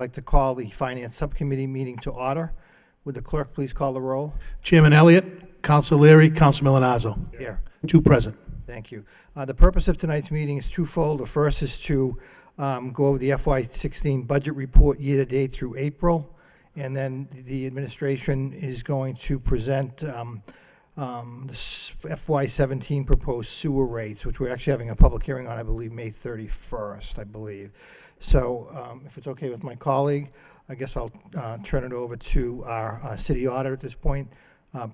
I'd like to call the Finance Subcommittee meeting to order. Would the clerk please call the roll? Chairman Elliott, Counsel Leary, Counsel Milonazo. Here. Two present. Thank you. The purpose of tonight's meeting is twofold. The first is to go over the FY16 budget report year-to-date through April, and then the administration is going to present the FY17 proposed sewer rates, which we're actually having a public hearing on, I believe, May 31st, I believe. So if it's okay with my colleague, I guess I'll turn it over to our city auditor at this point,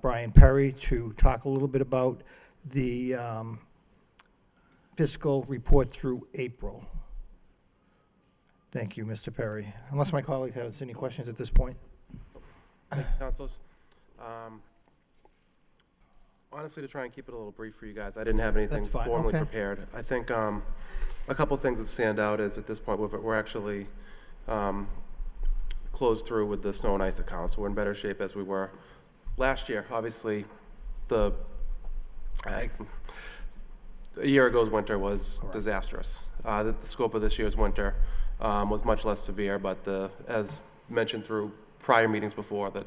Brian Perry, to talk a little bit about the fiscal report through April. Thank you, Mr. Perry. Unless my colleague has any questions at this point. Thank you, councilors. Honestly, to try and keep it a little brief for you guys, I didn't have anything formally prepared. I think a couple things that stand out is at this point we're actually closed through with the snow and ice account, so we're in better shape as we were last year. Obviously, a year ago's winter was disastrous. The scope of this year's winter was much less severe, but as mentioned through prior meetings before, that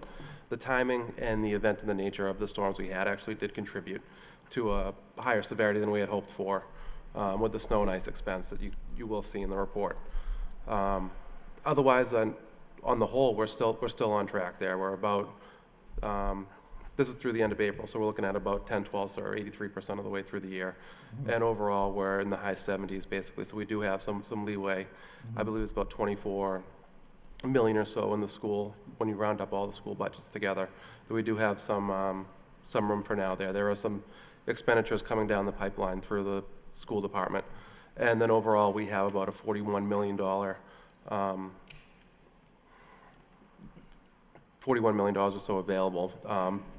the timing and the event and the nature of the storms we had actually did contribute to a higher severity than we had hoped for with the snow and ice expense that you will see in the report. Otherwise, on the whole, we're still on track there. We're about this is through the end of April, so we're looking at about 10, 12, or 83% of the way through the year. Mm-hmm. And overall, we're in the high 70s, basically, so we do have some leeway. Mm-hmm. I believe it's about 24 million or so in the school, when you round up all the school budgets together, that we do have some room for now there. There are some expenditures coming down the pipeline through the school department. And then overall, we have about a $41 million or so available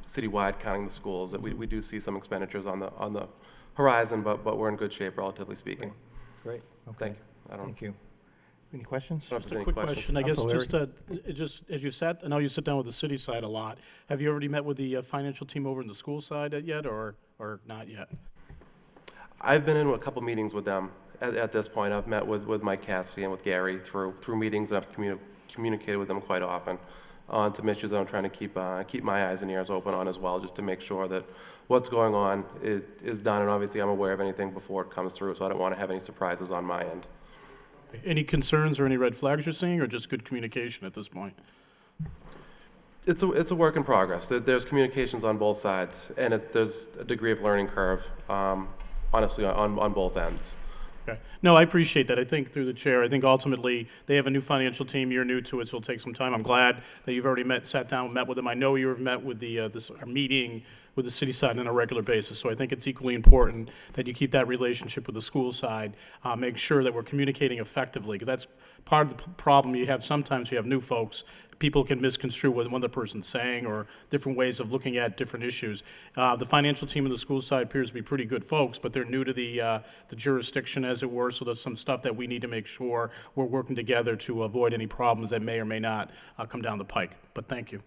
citywide, counting the schools. That we do see some expenditures on the horizon, but we're in good shape, relatively speaking. Great. Okay. Thank you. Thank you. Any questions? Just a quick question. I guess just as you I know you sit down with the city side a lot. Have you already met with the financial team over in the school side yet, or not yet? I've been in a couple meetings with them at this point. I've met with Mike Cassidy and with Gary through meetings, and I've communicated with them quite often on some issues that I'm trying to keep my eyes and ears open on as well, just to make sure that what's going on is done. And obviously, I'm aware of anything before it comes through, so I don't want to have any surprises on my end. Any concerns or any red flags you're seeing, or just good communication at this point? It's a work in progress. There's communications on both sides, and there's a degree of learning curve, honestly, on both ends. Okay. No, I appreciate that. I think through the chair, I think ultimately they have a new financial team. You're new to it, so it'll take some time. I'm glad that you've already sat down, met with them. I know you've met with our meeting with the city side on a regular basis, so I think it's equally important that you keep that relationship with the school side, make sure that we're communicating effectively, because that's part of the problem you have. Sometimes you have new folks. People can misconstrue what one other person's saying, or different ways of looking at different issues. The financial team on the school side appears to be pretty good folks, but they're new to the jurisdiction, as it were, so there's some stuff that we need to make sure we're working together to avoid any problems that may or may not come down the pike. But thank you.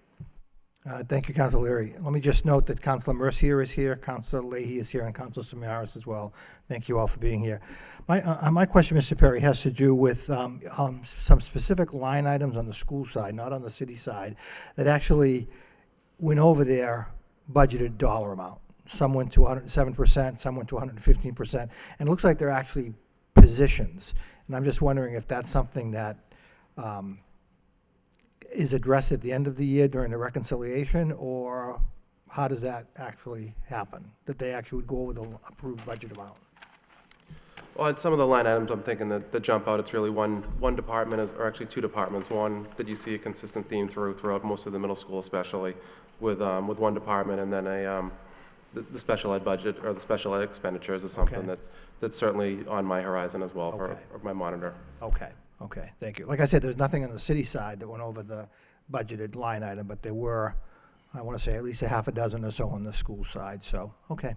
Thank you, Councilor Leary. Let me just note that Councilor Mercier is here, Councilor Leahy is here, and Councilor Samaras as well. Thank you all for being here. My question, Mr. Perry, has to do with some specific line items on the school side, not on the city side, that actually went over their budgeted dollar amount. Some went to 107%, some went to 115%, and it looks like they're actually positions. And I'm just wondering if that's something that is addressed at the end of the year during the reconciliation, or how does that actually happen, that they actually would go over the approved budget amount? Well, on some of the line items, I'm thinking that jump out, it's really one department, or actually two departments. One that you see a consistent theme throughout most of the middle school, especially with one department, and then the special ed budget, or the special ed expenditures, is something that's certainly on my horizon as well for my monitor. Okay, thank you. Like I said, there's nothing on the city side that went over the budgeted line item, but there were, I want to say, at least a half a dozen or so on the school side, so, okay.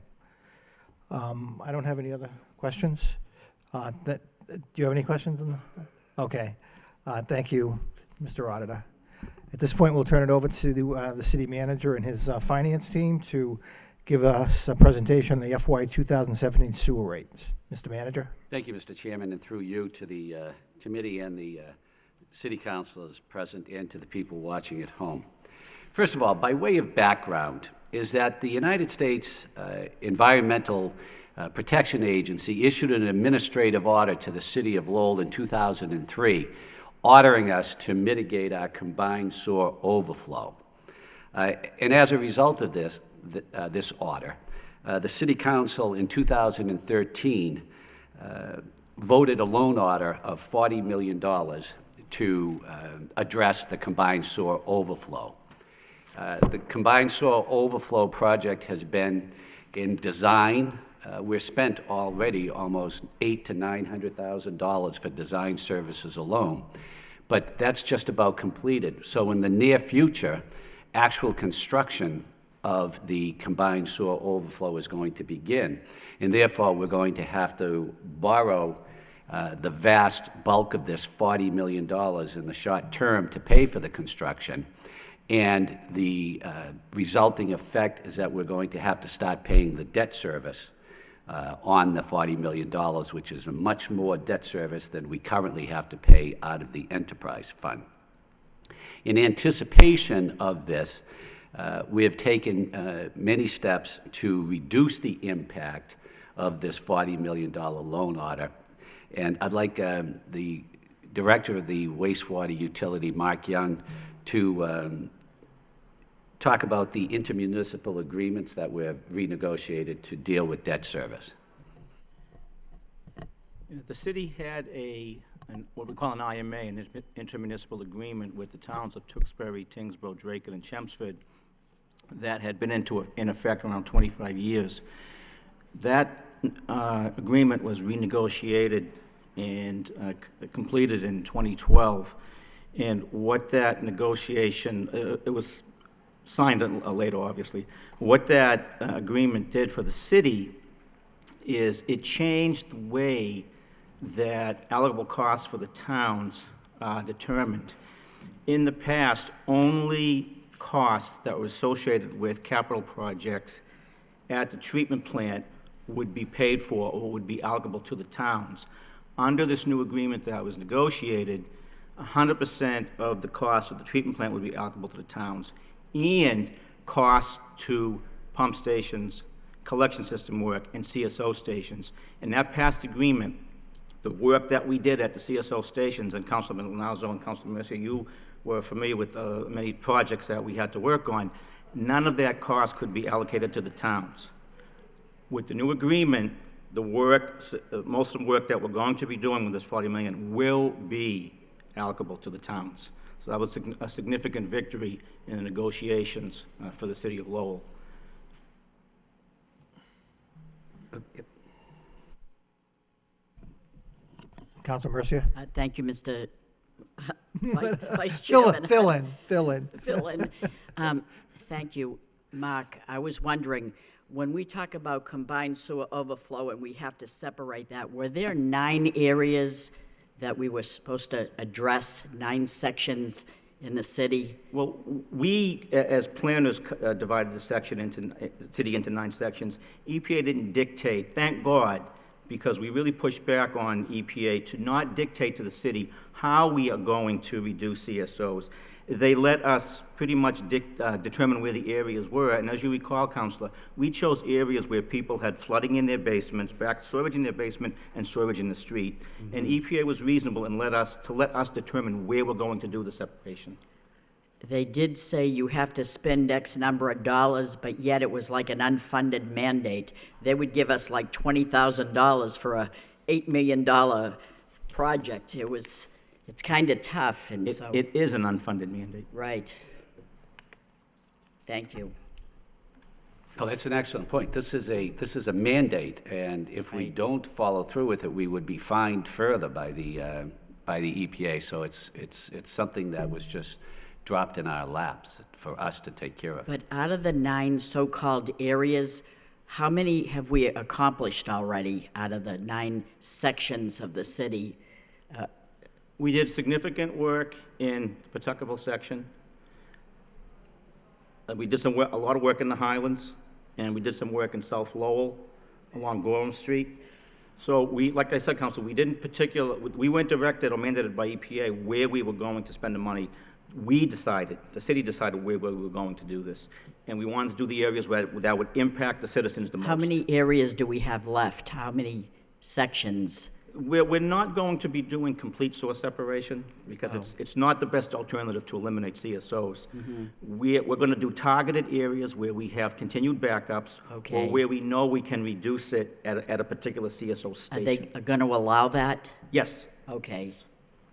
I don't have any other questions. Do you have any questions? Okay. Thank you, Mr. Auditor. At this point, we'll turn it over to the city manager and his finance team to give us a presentation on the FY 2017 sewer rates. Mr. Manager? Thank you, Mr. Chairman, and through you to the committee and the city councilors present and to the people watching at home. First of all, by way of background, is that the United States Environmental Protection Agency issued an administrative order to the city of Lowell in 2003, ordering us to mitigate our combined sewer overflow. And as a result of this, this order, the city council in 2013 voted a loan order of $40 million to address the combined sewer overflow. The combined sewer overflow project has been in design. We're spent already almost $800,000 to $900,000 for design services alone, but that's just about completed. So in the near future, actual construction of the combined sewer overflow is going to begin, and therefore we're going to have to borrow the vast bulk of this $40 million in the short term to pay for the construction. And the resulting effect is that we're going to have to start paying the debt service on the $40 million, which is a much more debt service than we currently have to pay out of the enterprise fund. In anticipation of this, we have taken many steps to reduce the impact of this $40 million loan order. And I'd like the director of the wastewater utility, Mark Young, to talk about the intermunicipal agreements that we have renegotiated to deal with debt service. The city had what we call an IMA, an intermunicipal agreement with the towns of Tewksbury, Tingsboro, Drake, and Chelmsford that had been in effect around 25 years. That agreement was renegotiated and completed in 2012. And what that negotiation, it was signed later, obviously. What that agreement did for the city is it changed the way that allocable costs for the towns are determined. In the past, only costs that were associated with capital projects at the treatment plant would be paid for or would be allocable to the towns. Under this new agreement that was negotiated, 100% of the cost of the treatment plant would be allocable to the towns, and costs to pump stations, collection system work, and CSO stations. In that past agreement, the work that we did at the CSO stations, and Councilman Linalzo and Councilman Mercer, you were familiar with many projects that we had to work on, none of that cost could be allocated to the towns. With the new agreement, the work, most of the work that we're going to be doing with this $40 million will be allocable to the towns. So that was a significant victory in the negotiations for the city of Lowell. Council Mercia? Thank you, Mr. Vice Chairman. Fill in. Fill in. Thank you, Mark. I was wondering, when we talk about combined sewer overflow and we have to separate that, were there 9 areas that we were supposed to address, 9 sections in the city? Well, we, as planners, divided the city into 9 sections. EPA didn't dictate, thank God, because we really pushed back on EPA to not dictate to the city how we are going to reduce CSOs. They let us pretty much determine where the areas were, and as you recall, Councilor, we chose areas where people had flooding in their basements, back storage in their basement, and storage in the street. Mm-hmm. And EPA was reasonable and let us determine where we're going to do the separation. They did say you have to spend X number of dollars, but yet it was like an unfunded mandate. They would give us like $20,000 for a $8 million project. It's kind of tough, and so... It is an unfunded mandate. Right. Thank you. Oh, that's an excellent point. This is a mandate, and if we don't follow through with it, we would be fined further by the EPA. So it's something that was just dropped in our laps for us to take care of. But out of the 9 so-called areas, how many have we accomplished already out of the 9 sections of the city? We did significant work in the Pawtuckaville section. We did a lot of work in the Highlands, and we did some work in South Lowell along Gorham Street. So we, like I said, Council, we weren't directed or mandated by EPA where we were going to spend the money. The city decided where we were going to do this. And we wanted to do the areas that would impact the citizens the most. How many areas do we have left? How many sections? We're not going to be doing complete source separation because it's not the best alternative to eliminate CSOs. We're going to do targeted areas where we have continued backups Okay. or where we know we can reduce it at a particular CSO Are station. they going to allow that? Yes. Okay.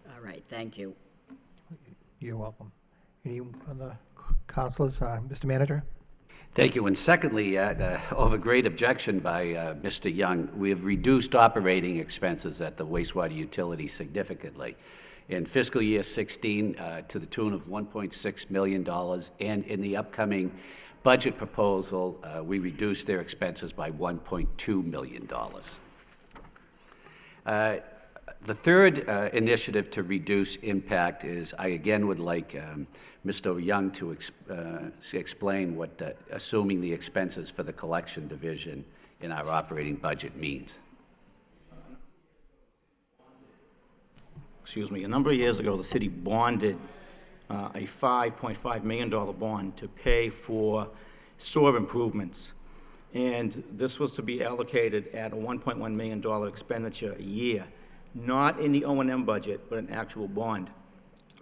All right, thank you. You're welcome. Any other councilors? Mr. Manager? Thank you. And secondly, over great objection by Mr. Young, we have reduced operating expenses at the wastewater utility significantly. In fiscal year 16, to the tune of $1.6 million, and in the upcoming budget proposal, we reduced their expenses by $1.2 million. The third initiative to reduce impact is, I again would like Mr. Young to explain what assuming the expenses for the collection division in our operating budget means. Excuse me, a number of years ago, the city bonded a $5.5 million bond to pay for sewer improvements. And this was to be allocated at a $1.1 million expenditure a year, not in the O&M budget, but an actual bond.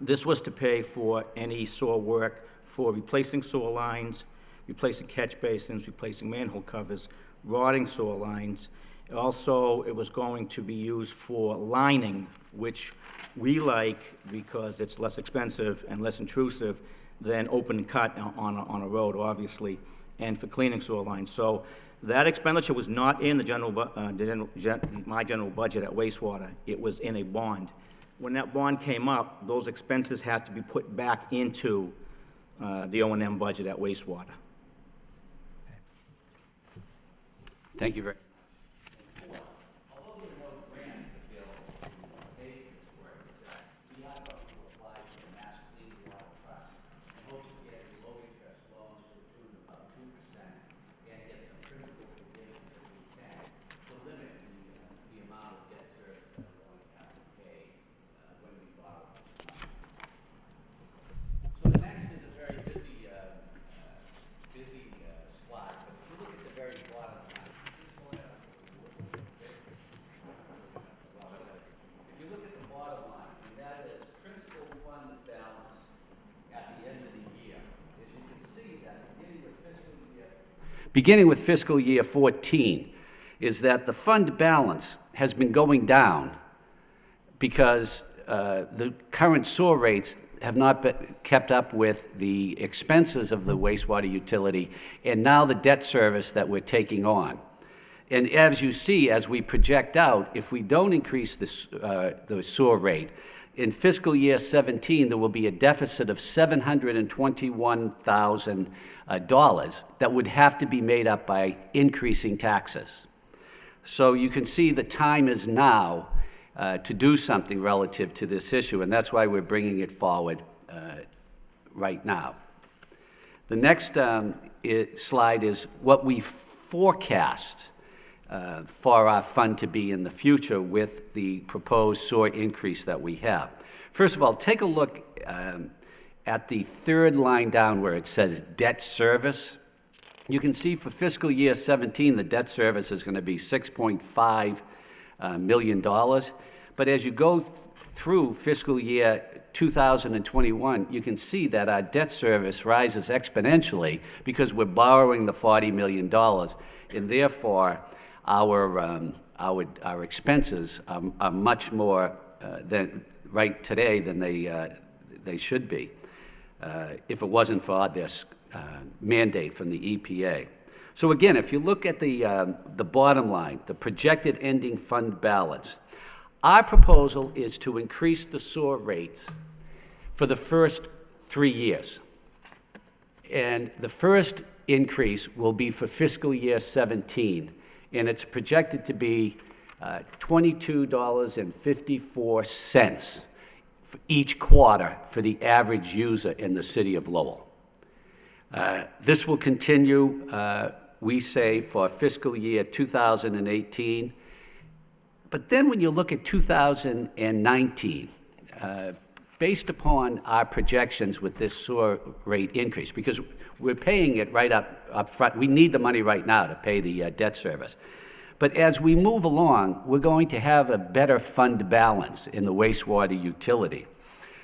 This was to pay for any sewer work for replacing sewer lines, replacing catch basins, replacing manhole covers, rotting sewer lines. Also, it was going to be used for lining, which we like because it's less expensive and less intrusive than open and cut on a road, obviously, and for cleaning sewer lines. So that expenditure was not in the my general budget at wastewater. It was in a bond. When that bond came up, those expenses had to be put back into the O&M budget at wastewater. Thank you very So the next is a very busy slide, but if you look at the very bottom line, if you look at the bottom line, and that is principal fund balance at the end of the year, as you can see that beginning with fiscal year 14, is that the fund balance has been going down because the current sewer rates have not been kept up with the expenses of the wastewater utility and now the debt service that we're taking on. And as you see, as we project out, if we don't increase the sewer rate, in fiscal year 17, there will be a deficit of $721,000 that would have to be made up by increasing taxes. So you can see the time is now to do something relative to this issue, and that's why we're bringing it forward right now. The next slide is what we forecast for our fund to be in the future with the proposed sewer increase that we have. First of all, take a look at the third line down where it says debt service. You can see for fiscal year 17, the debt service is going to be $6.5 million. But as you go through fiscal year 2021, you can see that our debt service rises exponentially because we're borrowing the $40 million, and therefore our expenses are much more than right today than they should be if it wasn't for this mandate from the EPA. So again, if you look at the bottom line, the projected ending fund balance, our proposal is to increase the sewer rates for the first 3 years. And the first increase will be for fiscal year 17, and it's projected to be $22.54 for each quarter for the average user in the city of Lowell. This will continue, we say, for fiscal year 2018, But then when you look at 2019, based upon our projections with this sewer rate increase, because we're paying it right up front, we need the money right now to pay the debt service. But as we move along, we're going to have a better fund balance in the wastewater utility.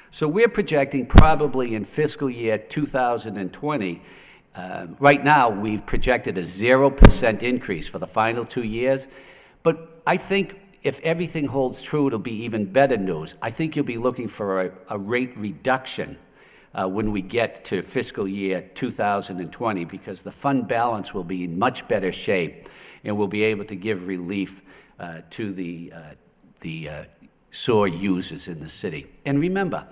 So we're projecting probably in fiscal year 2020, right now we've projected a 0% increase for the final 2 years, but I think if everything holds true, it'll be even better news. I think you'll be looking for a rate reduction when we get to fiscal year 2020, because the fund balance will be in much better shape, and we'll be able to give relief to the sewer users in the city. And remember,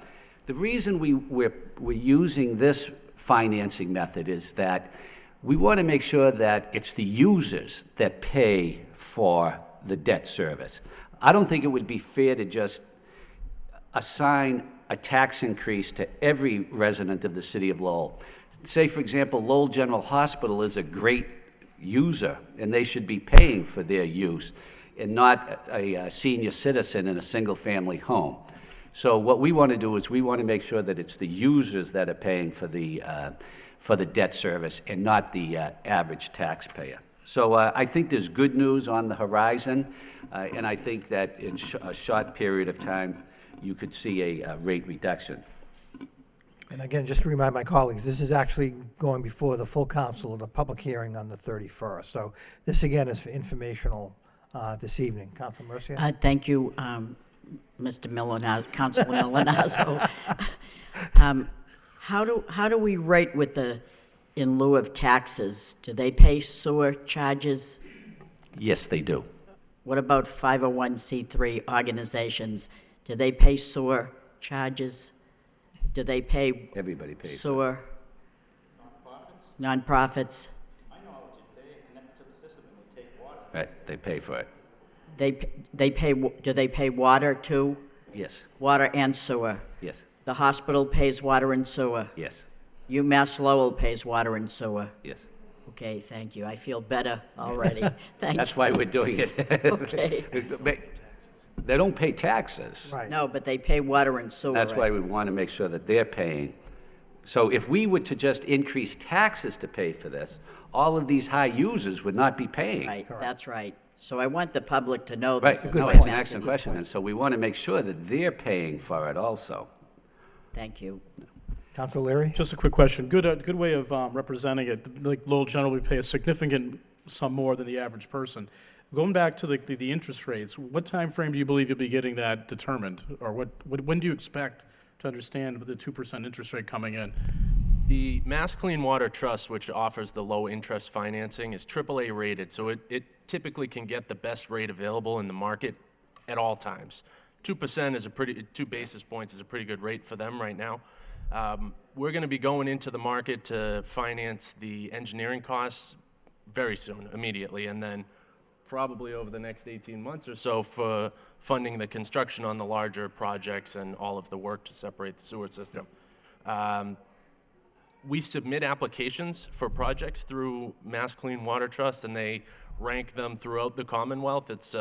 the reason we're using this financing method is that we want to make sure that it's the users that pay for the debt service. I don't think it would be fair to just assign a tax increase to every resident of the city of Lowell. Say, for example, Lowell General Hospital is a great user, and they should be paying for their use, and not a senior citizen in a single-family home. So what we want to do is we want to make sure that it's the users that are paying for the debt service and not the average taxpayer. So I think there's good news on the horizon, and I think that in a short period of time, you could see a rate reduction. And again, just to remind my colleagues, this is actually going before the full council at a public hearing on the 31st. So this, again, is for informational this evening. Councilor Mercia? Thank you, Mr. Milanazzo, Councilor Milanazzo. How do we rate with the, in lieu of taxes? Do they pay sewer charges? Yes, they do. What about 501c3 organizations? Do they pay sewer charges? Do they pay Everybody pays. sewer? Nonprofits? Right, they pay for it. Do they pay water too? Yes, Water and sewer? yes, The hospital pays water and sewer? yes, UMass Lowell pays water and sewer? yes. Okay, thank you. I feel better already. Thank That's you. why we're doing it. Okay. They don't pay taxes. Right. No, but they pay water and sewer. That's right? why we want to make sure that they're paying. So if we were to just increase taxes to pay for this, all of these high users would not be paying. Right, that's right. So I want the public to know Right, this. no, That's why it's I'm an asking excellent these question, and so we want to make sure that they're paying for it also. Thank you. Councilor Leary? Just a quick question. Good way of representing it. Like Lowell generally pay a significant sum more than the average person. Going back to the interest rates, what time frame do you believe you'll be getting that determined? Or when do you expect to understand the 2% interest rate coming in? The Mass Clean Water Trust, which offers the low-interest financing, is AAA rated, so it typically can get the best rate available in the market at all times. 2% is 2 basis points is a pretty good rate for them right now. We're going to be going into the market to finance the engineering costs very soon, immediately, and then probably over the next 18 months or so for funding the construction on the larger projects and all of the work to separate the sewer system. We submit applications for projects through Mass Clean Water Trust, and they rank them throughout the Commonwealth. It's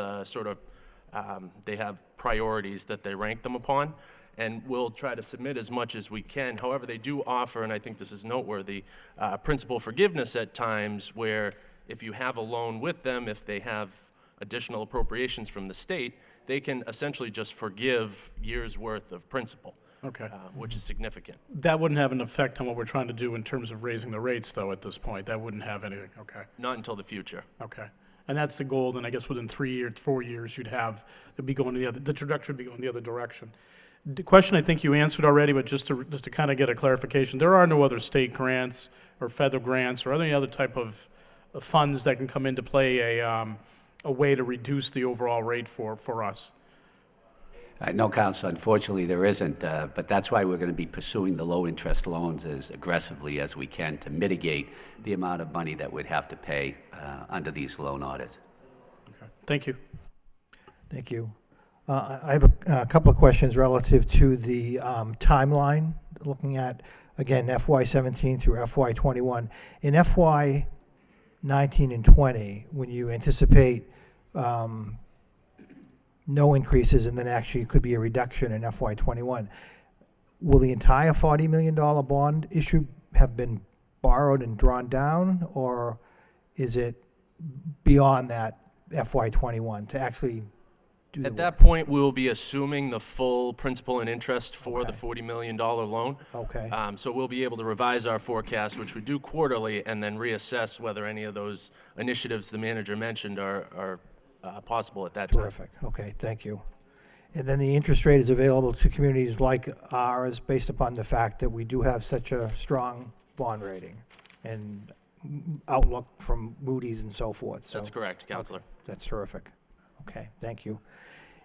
they have priorities that they rank them upon, and we'll try to submit as much as we can. However, they do offer, and I think this is noteworthy, principal forgiveness at times where if you have a loan with them, if they have additional appropriations from the state, they can essentially just forgive years' worth of principal. Okay. Which is significant. That wouldn't have an effect on what we're trying to do in terms of raising the rates, though, at this point? That wouldn't have anything, okay. Not until the future. Okay. And that's the goal, then I guess within 3 years, 4 years, it'd be going the trajectory would be going the other direction. The question I think you answered already, but just to kind of get a clarification, there are no other state grants or federal grants or any other type of funds that can come into play a way to reduce the overall rate for us? No, Council, unfortunately there isn't, but that's why we're going to be pursuing the low-interest loans as aggressively as we can to mitigate the amount of money that we'd have to pay under these loan orders. Okay. Thank you. Thank you. I have a couple of questions relative to the timeline, looking at, again, FY17 through FY21. In FY19 and 20, when you anticipate no increases, and then actually it could be a reduction in FY '21. Will the entire $40 million bond issue have been borrowed and drawn down, or is it beyond that FY '21 to actually do the At work? that point, we will be assuming the full principal and interest for the Okay. $40 million loan. Okay. So we'll be able to revise our forecast, which we do quarterly, and then reassess whether any of those initiatives the manager mentioned are possible at that time. Terrific. Okay, thank you. And then the interest rate is available to communities like ours based upon the fact that we do have such a strong bond rating and outlook from Moody's and so forth. So That's correct, Counselor. that's terrific. Okay, thank you.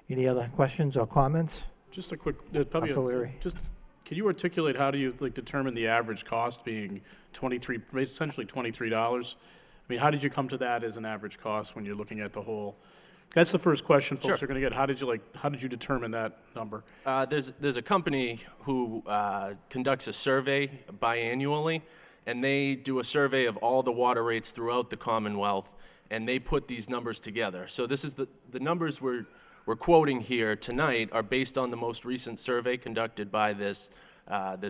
Any other questions or comments? Just a quick, there's probably, Council Leary. just, can you articulate how do you like determine the average cost being essentially $23? I mean, how did you come to that as an average cost when you're looking at the whole? That's the first question folks Sure. are going to get. How did you determine that number? There's a company who conducts a survey biannually, and they do a survey of all the water rates throughout the Commonwealth, and they put these numbers together. So this is the numbers we're quoting here tonight are based on the most recent survey conducted by this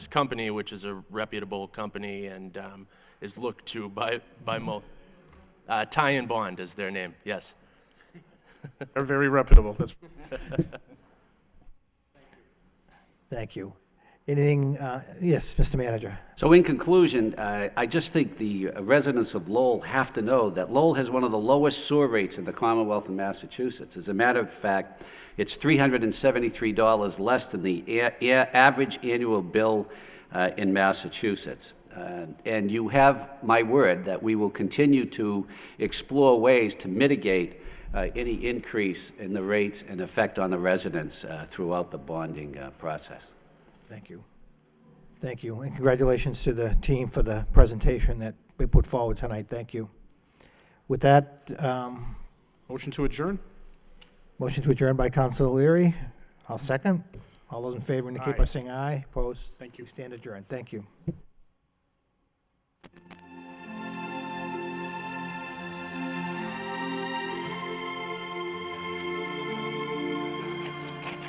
company, which is a reputable company and is looked to by most. Tie and Bond is their name. Yes. They're very reputable. That's Thank you. Anything, yes, Mr. Manager? So in conclusion, I just think the residents of Lowell have to know that Lowell has one of the lowest sewer rates in the Commonwealth of Massachusetts. As a matter of fact, it's $373 less than the average annual bill in Massachusetts. And you have my word that we will continue to explore ways to mitigate any increase in the rates and effect on the residents throughout the bonding process. Thank you. Thank you, and congratulations to the team for the presentation that we put forward tonight. Thank you. With that, motion to adjourn? motion to adjourn by Councilor Leary. I'll second. All those in favor indicate by Aye. saying aye. Opposed? Thank you. We stand adjourned. Thank you.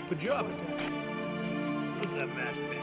Good job. What's that mask, man?